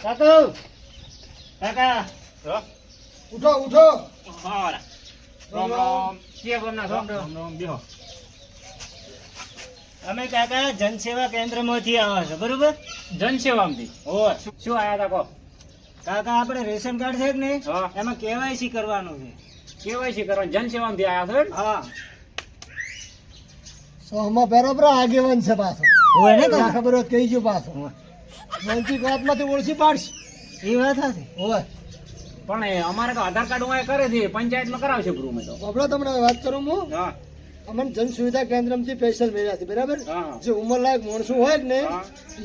કાકો કાકા ઉઠો ઉઠો. હારા રામ રામ કે ગમના રામ રામ બેહો. અમે કાકા જનસેવા કેન્દ્રમાંથી આવ્યા છે બરોબર. જનસેવામાંથી ઓય શું આયા તા કહો? કાકા આપણે રેશન કાર્ડ છે કે ને હા. એમાં કેવાયસી કરવાનું છે. કેવાયસી કરવા જનસેવામાંથી આયા છો એમ? હા સોમાં બરાબર આગેવાન છે પાછો. હોય ને ના કાકા ખબર હોય કહી જો પાછો. વંચિત વાતમાંથી ઓળખી પાડશે. એ વાત હતી. હોય પણ એ અમારે તો આધાર કાર્ડ હું કરે છે પંચાયતમાં કરાવશે પૂરું મેં તો. આપણે તમને વાત કરું હું. હા અમને જન સુવિધા કેન્દ્રમાંથી સ્પેશિયલ મળ્યા છે બરાબર. હા. જે ઉંમરલાયક માણસો હોય ને હા.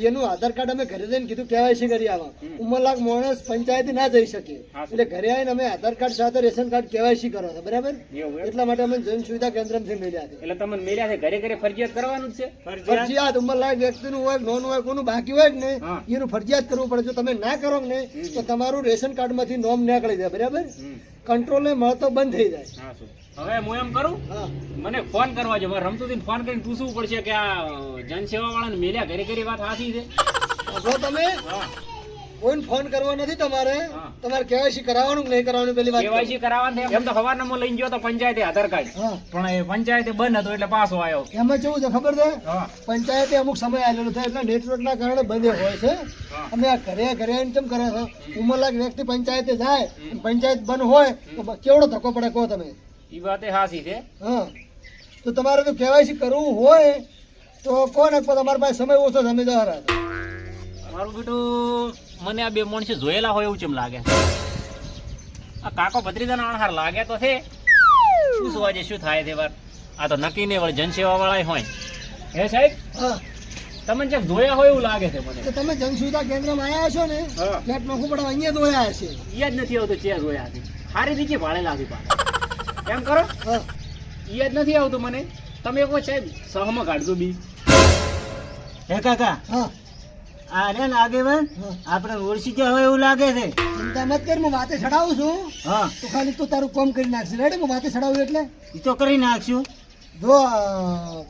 એનું આધાર કાર્ડ અમે ઘરે જઈને કીધું કેવાયસી કરી આવા. ઉંમરલાયક માણસ પંચાયતે ના જઈ શકે હા. એટલે ઘરે આવીને અમે આધાર કાર્ડ સાથે રેશન કાર્ડ કેવાયસી કરો છો બરાબર. એવું એમ? એટલા માટે અમે જન સુવિધા કેન્દ્રમાંથી મળ્યા છે. એટલે તમને મેલ્યા છે ઘરે ઘરે ફરજિયાત કરવાનું જ છે? ફરજિયાત ઉંમરલાયક વ્યક્તિનું હોય નોન હોય કોનું બાકી હોય ને હા. એનું ફરજિયાત કરવું પડે. જો તમે ના કરો ને તો તમારું રેશન કાર્ડમાંથી નોમ નીકળી જાય બરાબર. કંટ્રોલ ને મળતો બંધ થઈ જાય. હા શું હવે હું એમ કરું હા મને ફોન કરવા જો મારે રમતુદીન ફોન કરીને પૂછવું પડશે કે આ જનસેવા વાળાને મેલ્યા ઘરે ઘરે વાત સાચી છે? જો તમે હા કોઈને ફોન કરવો નથી તમારે હા. તમારે કેવાયસી કરાવવાનું કે નહીં કરાવવાનું પેલી વાત કેવાયસી કરાવવાનું છે. એમ તો સવારના હું લઈને ગયો તો પંચાયતે આધાર કાર્ડ હા પણ એ પંચાયતે બંધ હતો એટલે પાછો આવ્યો. એમાં કેવું છે ખબર છે હા પંચાયતે અમુક સમય આવેલો થાય એટલે નેટવર્કના કારણે બંધ હોય છે. હા. અમે આ ઘરે ઘરે આવીને કેમ કરે છે ઉંમરલાયક વ્યક્તિ પંચાયતે જાય અને પંચાયત બંધ હોય તો કેવડો ધક્કો પડે કહો તમે. એ વાત સાચી છે. હા તો તમારે જો કેવાયસી કરવું હોય તો કોને તમારી પાસે સમય ઓછો છે અમે જવા રહ્યા. મારું બેટું મને આ બે માણસો જોયેલા હોય એવું કેમ લાગે? આ કાકો ભત્રીજાના અણહાર લાગે તો છે. શું જોવા જે શું થાય છે વાર? આ તો નક્કી નહીં વળી જનસેવા વાળા હોય. હે સાહેબ હા તમને જેમ જોયા હોય એવું લાગે છે મને. તો તમે જન સુવિધા કેન્દ્રમાં આવ્યા છો ને હા. ફ્લેટ નોખું પડવા અહીંયા જોયા હશે. ઈ જ નથી આવતું ચેર જોયા હતી. સારી રીતે ભાડેલા હતી પાછા. એમ કરો હા ઈ જ નથી આવતું મને. તમે કહો સાહેબ સહમાં કાઢજો બી. હે કાકા હા આ રે ને આગેવાન હા. આપણે ઓળખી ગયા હોય એવું લાગે છે. ચિંતા મત કર હું વાતે ચડાવું છું હા તો ખાલી તું તારું કામ કરી નાખશે રેડી. હું વાતે ચડાવું એટલે એ તો કરી નાખશું. જો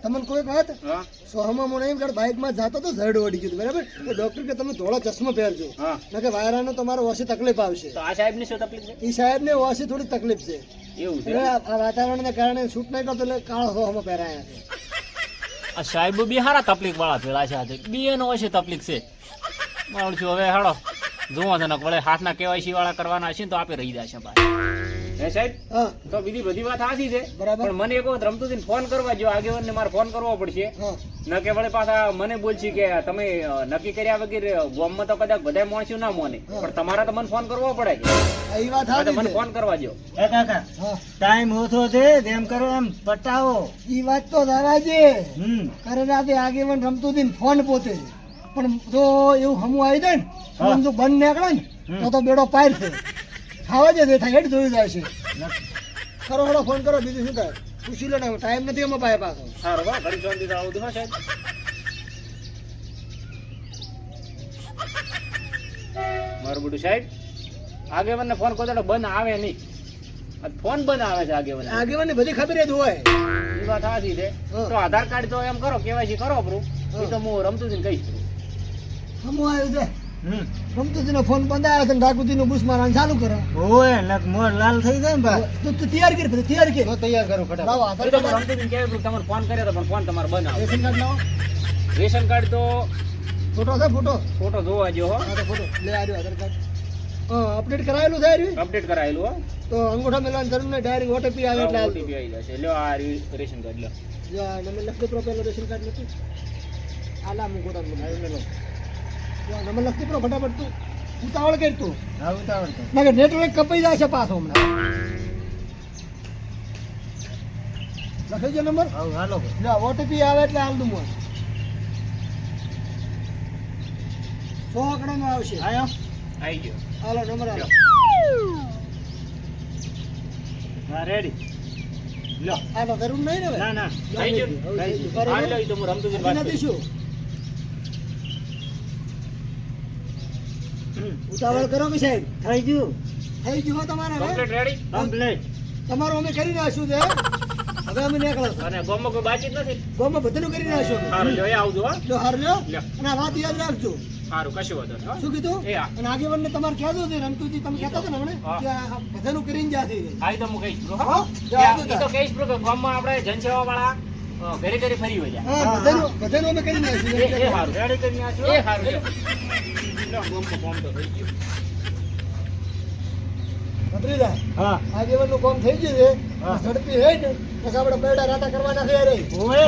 તમને કોઈ વાત હા સોહમાં હું નહીં કારણ બાઇકમાં જતો તો ઝડ ઓડી ગયું બરાબર. તો ડોક્ટર કે તમે ધોળા ચશ્મા પહેરજો હા ના કે વાયરાનો તમારો ઓછી તકલીફ આવશે. તો આ સાહેબની શું તકલીફ છે? એ સાહેબને ઓછી થોડી તકલીફ છે એવું છે? એટલે આ વાતાવરણને કારણે શૂટ નહીં કરતો એટલે કાળો સોહમાં પહેરાયા છે. આ સાહેબ બી હારા તકલીફ વાળા પેલા છે આજે બી એનો હશે તકલીફ છે. મારું છું હવે હાડો જોવા છે ને વળે હાથના કેવાયસી વાળા કરવાના હશે ને તો આપે રહી જશે ભાઈ. હે સાહેબ હા તો બીજી બધી વાત સાચી છે બરાબર. પણ મને એક વખત રમતુદીન ફોન કરવા જો આગેવાનને મારે ફોન કરવો પડશે. હા ન કે વળે પાછા મને બોલશે કે તમે નક્કી કર્યા વગર ગામમાં તો કદાચ બધા માણસો ના મોને પણ તમારે તો મને ફોન કરવો પડે કે એ વાત હા, તો સાચી મને છે. ફોન કરવા દો. હે કાકા હા ટાઈમ ઓછો છે જેમ કરો એમ પટાવો. એ વાત તો દાદાજી કરે રાતે આગેવાન રમતું હતી ને ફોન પોતે પણ જો એવું હમું આવી જાય ને હા. જો બંધ નીકળે ને તો બેડો પાર છે. ખાવા જે થાય હેઠ જોઈ જાય છે. કરો હળો ફોન કરો બીજું શું થાય પૂછી લો ને ટાઈમ નથી એમાં પાસે પાછો. સારું હો ઘડી શાંતિથી આવું દો હો સાહેબ. મારું બધું સાહેબ આગેવાનને ફોન કરતો તો બંધ આવે નહીં. આ ફોન બંધ આવે છે આગેવાન. આગેવાનને બધી ખબર જ હોય. એ વાત સાચી છે. હા. તો આધાર કાર્ડ તો એમ કરો કેવાયસી કરો આપણું એ તો હું રમતુદીન કહીશ. હમું આવ્યું છે રમતુજીનો ફોન બંધ આવ્યો છે ને ડાકુજીનો બુશ મારવાનું ચાલુ કરો. ઓય નક મોર લાલ થઈ જાય ને ભાઈ. તું તૈયાર કરી પછી તૈયાર કરી તૈયાર કરું ફટાફટ. લાવો એ આધાર તો હું કાર્ડ રમતુદીન કહેવું હતું તમારે ફોન કર્યો હતો પણ ફોન તમારે બંધ આવે. રેશન કાર્ડ લાવો. રેશન કાર્ડ તો ફોટો છે ફોટો. ફોટો જોવા જો હો હા તો ફોટો લે આવ્યો આધાર કાર્ડ. હા અપડેટ કરાયેલું છે આવ્યું અપડેટ કરાયેલું હો. તો અંગૂઠા મેળવાની જરૂર નહીં ડાયરેક્ટ ઓટીપી આવે એટલે OTP આવી જશે. લ્યો આ રેશન કાર્ડ લ્યો. નંબર લખતી પ્રો પેલો રેશન કાર્ડ નથી આલા મુકોટા નંબર લખતી પ્રો ફટાફટ તું ઉતાવળ કર તું હા ઉતાવળ કર. ના કે નેટવર્ક કપાઈ જાય છે પાછો હમણાં. લખી જો નંબર હા હાલો ભાઈ. લે ઓટીપી આવે એટલે હાલ દઉં 100 આંકડાનો આવશે. આયો આવી ગયો. હાલો નંબર આલો. હા રેડી. લો આનો જરૂર નહીં ને હવે? ના ના થઈ ગયું? થઈ ગયું. હા બરાબર. લ્યો ઈ તો હું રમતુદીન હજી વાત નથી કરું. શું ઉતાવળ કરો કે સાહેબ થઈ ગયું થઈ ગયું હો તમારે હવે? Complete ready. કમ્પ્લીટ. તમારું અમે કરી નાખ્યું છે હવે અમે નીકળો છો. અને ગામમાં કોઈ બાતચીત નથી. ગામમાં બધાનું કરી નાખ્યું અમે. સારું લ્યો એ આવજો હો. જો હાર લ્યો લ્યો. અને આ વાત યાદ રાખજો સારું કશું વાંધો નહીં, હો. શું કીધું એ હા. અને આગેવાનને તમારે કહેજો છે રમતુજી તમે કહેતા હતા ને હમણે હા. કે આ બધાનું કરીને જાશે હા, ઈ તો હું કહીશ bro, હો. હા, ત્યાં ઈ તો કહીશ bro કે ગામમાં આપણે જનસેવા વાળા ઘરે ઘરે ફરી વળ્યા. હા બધાનું અમે કરી નાખીશું એ સારું રેડી કરી નાખજો. એ સારું લ્યો. લ્યો, ગામમાં કામ તો થઈ ગયું. ભત્રીજા હા આગેવાનનું કામ થઈ ગયું છે હા. ઝડપી હે ને પછી આપણે બેડા રાતા કરવાના છે રે ઓએ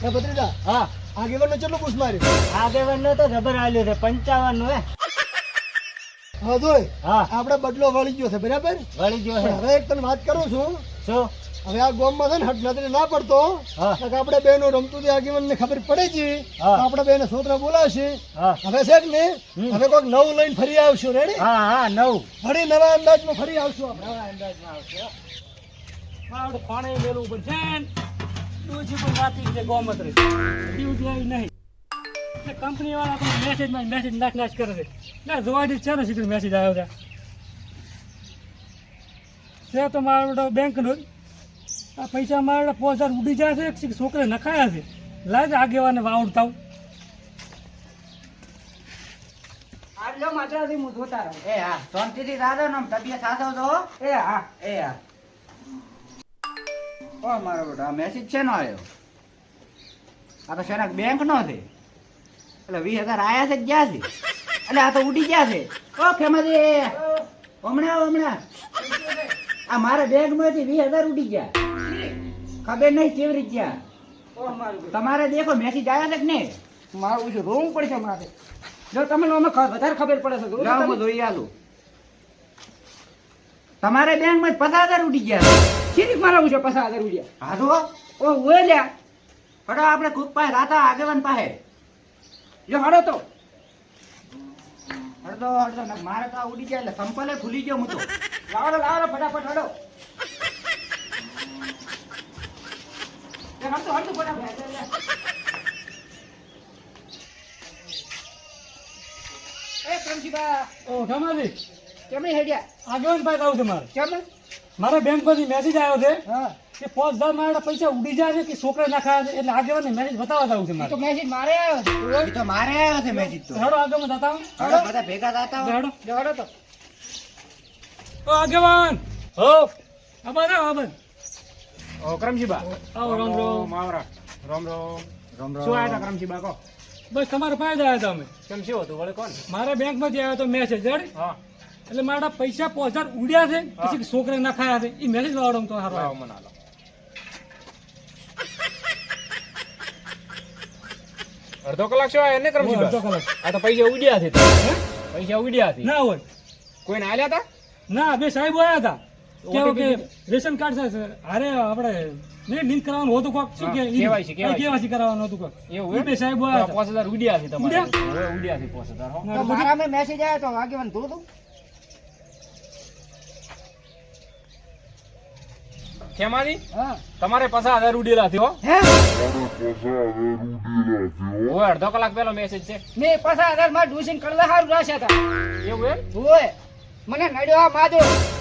એ ભત્રીજા હા આગેવાનને કેટલું પૂછ માર્યું આગેવાનનો તો જબર આલ્યો છે 55 હે. હા જોઈ હા આપણે બદલો વળી ગયો છે બરાબર વળી ગયો પણ હવે એક તને વાત કરું છું શું હવે આ ગામમાં છે ને હટ નજરે ના પડતો હા. તો કે આપણે બેનો રમતું આગેવાનને ખબર પડે છે હા. તો આપણે બેને છોકરા બોલાવશે હા હવે છે કે ને હમ. હવે કોઈક નવું લઈને ફરી આવશું રેડી હા હા નવ ફરી નવા અંદાજમાં ફરી આવશું આપણે નવા અંદાજમાં આવશે. મારું પાણી મેલું પડશે ને. ડોશી પણ વાતી છે ગોમત્રી. ડ્યુટી આવી નહીં. એટલે કંપની વાળા તો મેસેજ નાખ કરે છે. ના જોવા દે ચાલો સીધું મેસેજ આવ્યો છે. છે તો મારો બેંકનો જ. આ પૈસા મારા 5000 ઉડી જાય છે છોકરે નખાયા છે. લાજ આગેવાને વાવડતા હું. આટલો માત્રાથી હું જોતા રહું. એ હા શાંતિથી દાદો ને તબિયત સાચવજો હો. એ હા ઓ મારો બેટો આ મેસેજ છે નો આવ્યો આ તો શેના બેંક નો છે એટલે 20000 આયા છે ગયા છે એટલે આ તો ઉડી ગયા છે ઓ ખેમાજી હમણાં આ મારા બેંક માંથી 20000 ઉડી ગયા ખબર નહીં કેવી રીતે ગયા તમારે દેખો મેસેજ આવ્યા છે કે નહીં મારું છે રોવું પડશે મારે જો તમને અમે વધારે ખબર પડે છે જાઓ હું જોઈ આલું તમારે બેંક માં 50000 ઉડી ગયા છે મારા ઉઠે 50000 ઉડ્યા હા તો ઓ ઓય લ્યા હડો આપણે કુક પાસે રાતા આગેવાન પાસે જો હડો તો હડો મારે તો આ ઉડી ગયા એટલે સંપલે ભૂલી ગયો હું તો લાવો ફટાફટ હડો હડો ફટાફટ એ પ્રેમજીબા ઓ ગમાજી કેમની હેડ્યા આગેવાન પાસે આવું છે મારે. કેમ મારા બેંક માંથી મેસેજ આવ્યો છે હા કે 5000 મારા પૈસા ઉડી જાય છે કે છોકરા નાખાયા છે એટલે આગેવાને મેસેજ બતાવવા આવું છે તો મારે. મેસેજ મારે આવ્યો છે એ તો મારે આવ્યો છે મેસેજ તો હેડો આગેવાન જતા આવો. હવે બધા ભેગા થતા હોય. હેડો. જો હડો તો ઓ આગેવાન હો આબાદ આવો આબાદ. ઓ કરમજીબા આવો રામ રામ. માવરા રામ રામ રામ શું આવ્યા હતા કરમજીબા કહો બસ તમારા પાસે જ આવ્યા હતા અમે. કેમ શું હતું વળે કોણ મારા બેંક માંથી આવ્યો તો મેસેજ રેડી હા એટલે મારા પૈસા 5000 ઉડ્યા છે પછી છોકરા નાખાયા છે એ મેસેજ વાળો તો હારો લાવો આવ્યો. મને હાલો અડધો કલાક શું આવ્યા ને અડધો કરમજીબા કલાક. આ તો પૈસા ઉડ્યા છે હે? પૈસા ઉડ્યા છે ના હોય કોઈને આલ્યા હતા ના બે સાહેબ આવ્યા હતા કેવું કે OTP રેશન કાર્ડ છે અરે આપણે નહીં લિંક કરાવવાનું હતું કોક શું કે KYC કેવાયસી કરાવવાનું હતું કોક એવું એ બે સાહેબ આવ્યા હતા. 5000 ઉડ્યા છે તમારે ઉડ્યા? હવે ઉડ્યા છે 5000 હો તો મારામાં મેસેજ આવ્યો તો આગેવાન જોતું ખેમાજી હા તમારે 50000 ઉડેલા છે હો હે ઓય અડધો કલાક પહેલો મેસેજ છે મેં 50000 માં ડુસીન કરલા હારું રાખ્યા હતા એવું એમ ઓય મને નડ્યો આ માજો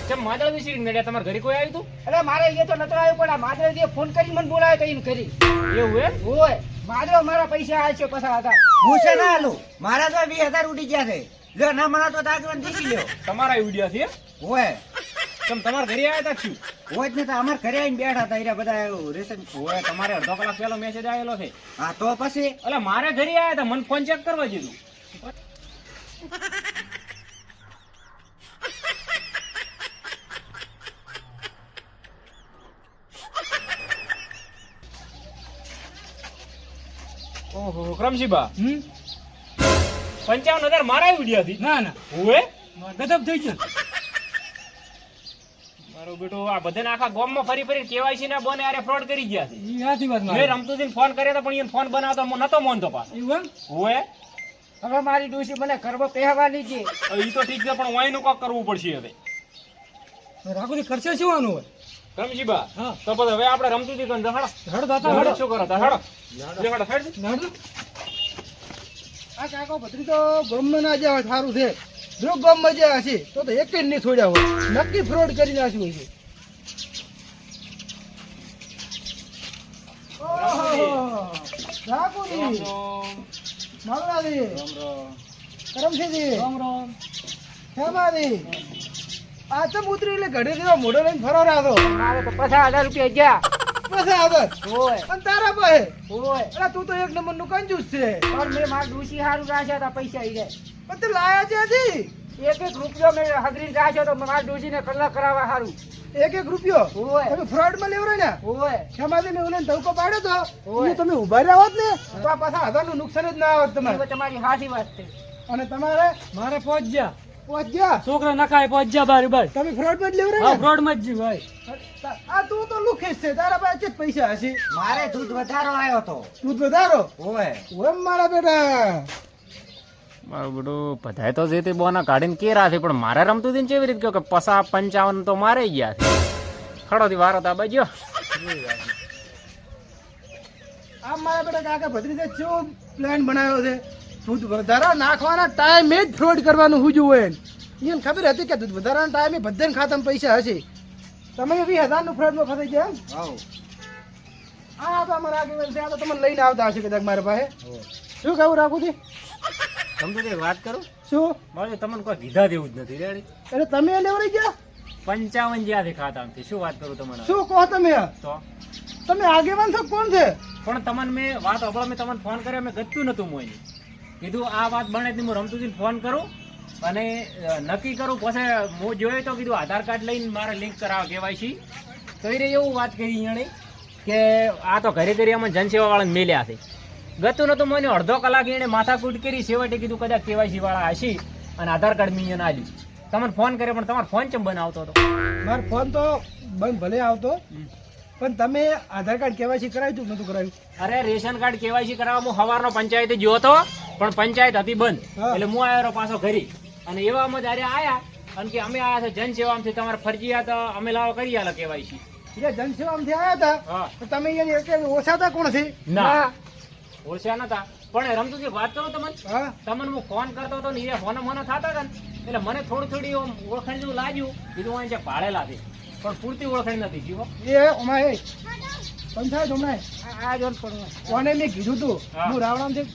કેમ માદળ વિશે નડ્યા તમારે ઘરે કોઈ આવ્યું અરે મારે એ તો નતો આવ્યો પણ આ માદરે ફોન કરી મને બોલાવ્યો તો એમ કરી હતું એવું એમ ઓય માદરો મારા પૈસા આલશે 50000 હું છે ના આલું મારા તો 20000 ઉડી ગયા છે લ્યો ના મના તો આગેવાન દીસી લ્યો તમારા ઉડ્યા છે ઓય કેમ તમારે ઘરે આવ્યા હતા શું ઓય જ ને તો અમાર ઘરે આવીને બેઠા હતા એરા બધા રેશન ઓય તમારે અડધો કલાક પહેલો મેસેજ આવેલો છે હા તો પછી એટલે મારે ઘરે આવ્યા હતા મને ફોન ચેક કરવા દીધું ઓહો કરમજીબા હમ 55000 મારા ઉડ્યા હતી ના ના ઓય ગજબ થઈ ગયું. મારો બેટો આ બધાને આખા ગામમાં ફરી ફરી કેવાયસી ના બોને આરે ફ્રોડ કરી ગયા છે ઈ સાચી વાત મેં મારી. રમતુજીને ફોન કર્યો તો પણ એને ફોન બનાવતો નતો મોનતો પાછો એવું એમ? ઓય હવે મારી ડોશી મને ઘરબો પહેવાની છે ઈ તો ઠીક છે પણ વાયનું કોક કરવું પડશે હવે રાખોજી ખર્ચે શું આનું હોય? કરમજીબા હા. તો પછી હવે આપણે રમતુજી કોણ હેડો હેડો દાતા હેડો હેડો. શું કરો તા હેડો લે હેડો હેડ હેડો. આ કાકો ભત્રી તો ગામમાં ના જાય સારું છે જો ગામમાં જાય હશે તો એક જ નહીં છોડ્યા હોય નક્કી ફ્રોડ કરી નાખ્યું છે ઓહો. ઠાકોરજી, માવડાજી, કરમસિંહજી, ખેમાજી. આ ચમ ઉતરી એટલે ઘડી જેવો મોઢો લઈને ફરો રાતો. મારે તો 50,000 રૂપિયા ગયા. પછી આગળ. ઓય અને તારા પાસે? ઓય અરે તું તો એક નંબરનું કંજૂસ છે. પણ મેં મારા ડોશી હારું રાખ્યા હતા પૈસા ઈ જાય. પણ તે લાયા ક્યાંથી? એક રૂપિયો મેં હગરીને રાખ્યો તો મારા ડોશીને કલાક કરાવવા હારું. એક રૂપિયો ઓય તમે ફ્રોડમાં લેવરો ને? ઓય ખેમાજી મેં ઓલે ધવકો પાડ્યો તો ઓય. એ તમે ઉભા રહ્યા હોત ને તો આ પાછા 1000 નું નુકસાન જ ના આવત ઈ તમારે. તમારી હાચી વાત છે. અને તમારે મારે પહોંચ્યા પહોંચ્યા છોકરા નખાય પહોંચ્યા બારી તમે ફ્રોડમાં જ લેવરો હા ને? ફ્રોડ માં જ જી ભાઈ આ તું તો લુખેશ છે, તારા પાસે જ પૈસા હશે. મારે દૂધ વધારો આવ્યો તો. દૂધ વધારો ઓય ઓય મારા બેટા. મારું બધું બધાય તો જે તે બોના કાઢીને કેરા છે પણ મારે રમતું હતી ને કેવી રીતે કહ્યું કે 55 તો મારે ગયા છે. ખડોથી વારો તો બાજ્યો. આમ મારા બેટા કાકા ભત્રીજે કેવો પ્લાન બનાવ્યો છે. દૂધ વધારા નાખવાના ટાઈમે જ ફ્રોડ કરવાનું હુજુ હોય. એને ખબર હતી કે દૂધ વધારાના ટાઈમે બધાને ખાતામાં પૈસા હશે. તમે 20,000 નું ફ્રોડમાં ફસાઈ ગયા એમ? હાઉ આ તો અમારા આગેવાન છે, આ તો તમને લઈને આવતા હશે કદાચ મારા પાસે. શું કહું રાખું છું? સમજો તે વાત કરું શું મારે તમને કોઈ કીધા જેવું જ નથી રેડી. એટલે તમે લેવડી ગયા? 55 જ્યાં છે ખાતામાંથી શું વાત કરું તમને. શું કહો તમે? તો તમે આગેવાન છો કોણ છે? પણ તમને મેં વાત અબળો મેં તમને ફોન કર્યો મેં ગતું નતું મોય કીધું આ વાત બને હું રમતુજી ફોન કરું અને નક્કી કરું પછી હું જોયો તો કીધું આધાર કાર્ડ લઈને મારે લિંક કરાવવા કેવાયસી તો એ એવું વાત કરી અહીંયા કે આ તો ઘરે ઘરે અમે જનસેવા વાળાને મેલ્યા છે. ગતું નતું મને અડધો કલાક એને માથાકૂટ કરી છેવટે કીધું કદાચ કેવાયસી વાળા હશી અને આધાર કાર્ડ મેં અહીંયા આલ્યું. તમને ફોન કર્યો પણ તમારો ફોન ચમ બંધ આવતો હતો. મારો ફોન તો બંધ ભલે આવતો પણ તમે આધાર કાર્ડ કેવાયસી કરાવ્યું હતું કે નતું કરાવ્યું? અરે રેશન કાર્ડ કેવાયસી કરાવવા હું સવારનો પંચાયતે ગયો હતો પણ પંચાયત હતી બંધ હા. એટલે હું આવ્યો પાછો ઘરે અને એવામાં જયારે આયા અને કે અમે આયા છે જનસેવામાંથી તમારે ફરજિયાત અમે લાવો કરી આલો કેવાયસી. એટલે જનસેવામાંથી આવ્યા હતા હા તો તમે અહીંયા એટલે ઓછાતા કોણ છે? ના ઓળખ્યા નતા પણ રમતુજી વાત કરું તમને હા તમને હું ફોન કરતો હતો ને એ ફોન થતા હતા ને એટલે મને થોડી આમ ઓળખાણ જેવું લાગ્યું કીધું અહીં જે ભાડેલા છે પણ પૂરતી ઓળખાણ નથી જીવો. એ ઓમાં એ પંચાયત હમણાં આ જોન પડવું. કોને મેં કીધું તું હા. હું રાવણામથી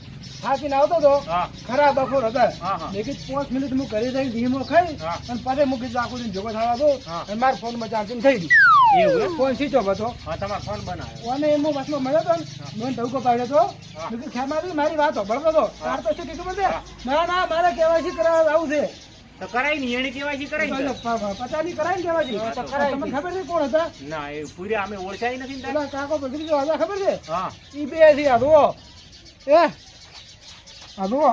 થાકીને આવતો હતો હા ખરા બપોર હતા હા, હા. મેં કીધું 5 મિનિટ હું ઘરે જઈને ધીમો ખાઈ હા. અને પછી મૂકી દીધું આખું દિન ભેગો થવા દો હા. અને મારા ફોનમાં ચાર્જિંગ થઈ ગયું. એવું એમ? ફોન સ્વિચ ઓફ હતો હા તમારો ફોન બનાવ્યો. અને એમ હું બસમાં મળ્યો હતો ને મને ધવકો પાડ્યો હતો હા. મેં કીધું ખેમાજી મારી વાત સાંભળતો હતો તાર તો શું કીધું બધે હા. ના મારે કેવાયસી કરાવવા આવું છે તો કરાય ને એને કેવાયસી કરાય ને. 50 કરાય ને કેવાયસી હા, તો તમને ખબર છે કોણ હતા? ના એ પૂરી અમે ઓળખાય નથી ને તારે. પેલા કાકો ભત્રીજો હતા ખબર છે? હા ઈ બે છે આ જુઓ એ આ જુઓ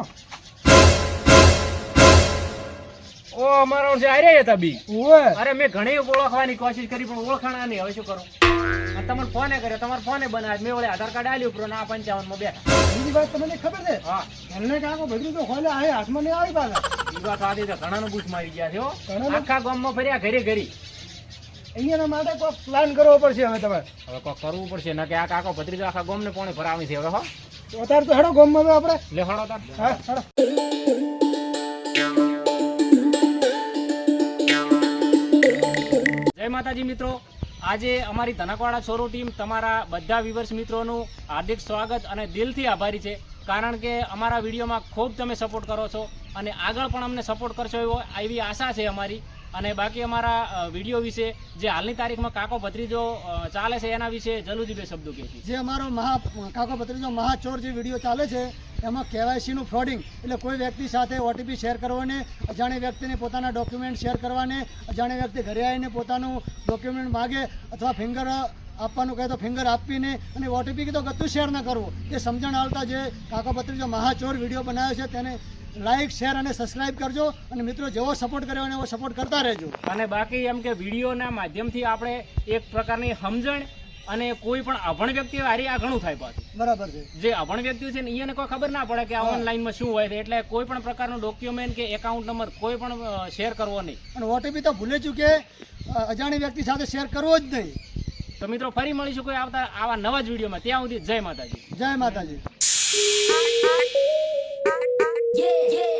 ઓ અમારા ઓળખે આર્યા હતા બી. ઓય અરે મેં ઘણી ઓળખવાની કોશિશ કરી પણ ઓળખાણા નહીં. હવે શું કરું? અને તમને ફોને કર્યો તમારો ફોને બનાવ્યો મેં વળે આધાર કાર્ડ આલ્યું પણ આ 55 માં બેઠા. બીજી વાત તમને ખબર છે? હા એમને કાકો ભત્રીજો ખોલે આ હાથમાં નહીં આવી પાછા ઈ વાત આદી તો ઘણાનો બૂથ મારી ગયા છે હો. ઘણાનો? આખા ગામમાં ફર્યા ઘરે ઘરી. અહીંયાના માટે કોઈ પ્લાન કરવો પડશે હવે તમારે. હવે કોઈ કરવું પડશે ને કે આ કાકો ભત્રીજો આખા ગામને પોણે ભરાવી છે હવે હો. તો અત્યારે તો હેડો ગામમાં તો આપણે લે હળો તાર. હા હેડો. જય માતાજી મિત્રો, આજે અમારી ધનકવાડા છોરો ટીમ તમારા બધા વ્યુઅર્સ મિત્રોનું હાર્દિક સ્વાગત અને દિલથી આભારી છે. કારણ કે અમારા વિડીયોમાં ખૂબ તમે સપોર્ટ કરો છો અને આગળ પણ અમને સપોર્ટ કરશો એવી આશા છે અમારી. અને બાકી અમારા વિડીયો વિશે જે હાલની તારીખમાં કાકો ભત્રીજો ચાલે છે એના વિશે જલુજી બે શબ્દો કહે છે. જે અમારો કાકો ભત્રીજો મહાચોર જે વિડીયો ચાલે છે એમાં કેવાયસીનું ફ્રોડિંગ એટલે કોઈ વ્યક્તિ સાથે ઓટીપી શેર કરવાને, અજાણ્યા વ્યક્તિને પોતાના ડોક્યુમેન્ટ શેર કરવાને, અજાણ્યા વ્યક્તિ ઘરે આવીને પોતાનું ડોક્યુમેન્ટ માગે અથવા ફિંગર આપવાનું કહે તો ફિંગર આપીને અને ઓટીપી કીધો ગતું શેર ન કરવું એ સમજણ આવતા જે કાકો ભત્રીજો મહાચોર વિડીયો બનાવ્યો છે તેને લાઈક શેર અને સબસ્ક્રાઇબ કરજો અને મિત્રો જેવો સપોર્ટ કર્યો અને એવો સપોર્ટ કરતા રહેજો. અને બાકી એમ કે વિડીયોના માધ્યમથી આપણે એક પ્રકારની સમજણ અને કોઈ પણ અભણ વ્યક્તિ હારી આ ઘણું થાય પાછું. બરાબર છે. જે અભણ વ્યક્તિ છે ને એને કોઈ ખબર ના પડે કે આ ઓનલાઈનમાં શું હોય છે એટલે કોઈ પણ પ્રકારનું ડોક્યુમેન્ટ કે એકાઉન્ટ નંબર કોઈ પણ શેર કરવો નહીં. અને ઓટીપી તો ભૂલે ચૂકે અજાણી વ્યક્તિ સાથે શેર કરવો જ નહીં. તો મિત્રો ફરી મળીશું કોઈ આવતા આવા નવા જ વિડીયોમાં. ત્યાં સુધી જય માતાજી. જય માતાજી. Yeah, yeah.